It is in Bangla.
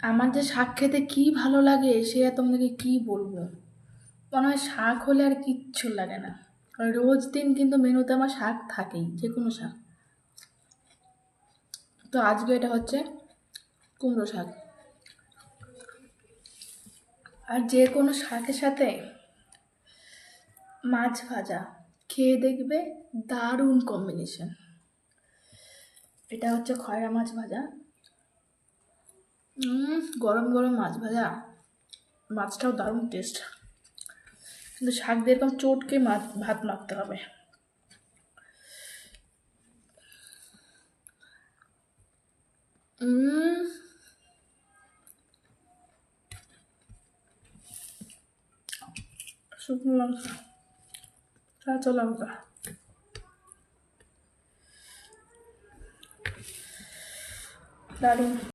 আমার যে শাক খেতে কি ভালো লাগে সে আর তোমাদেরকে কি বলবো। মনে হয় শাক হলে আর কিচ্ছু লাগে না। আর রোজ দিন কিন্তু মেনুতে আমার শাক থাকেই, যে কোনো শাক। তো আজকে এটা হচ্ছে কুমড়ো শাক। আর যে কোনো শাকের সাথে মাছ ভাজা খেয়ে দেখবে, দারুণ কম্বিনেশন। এটা হচ্ছে খয়রা মাছ ভাজা। গরম গরম মাছ ভাজা, মাছটাও দারুণ টেস্ট। কিন্তু শাক দিয়ে এরকম চটকে ভাত মাখতে হবে। শুকনো লঙ্কা, কাঁচা লঙ্কা, দারুণ।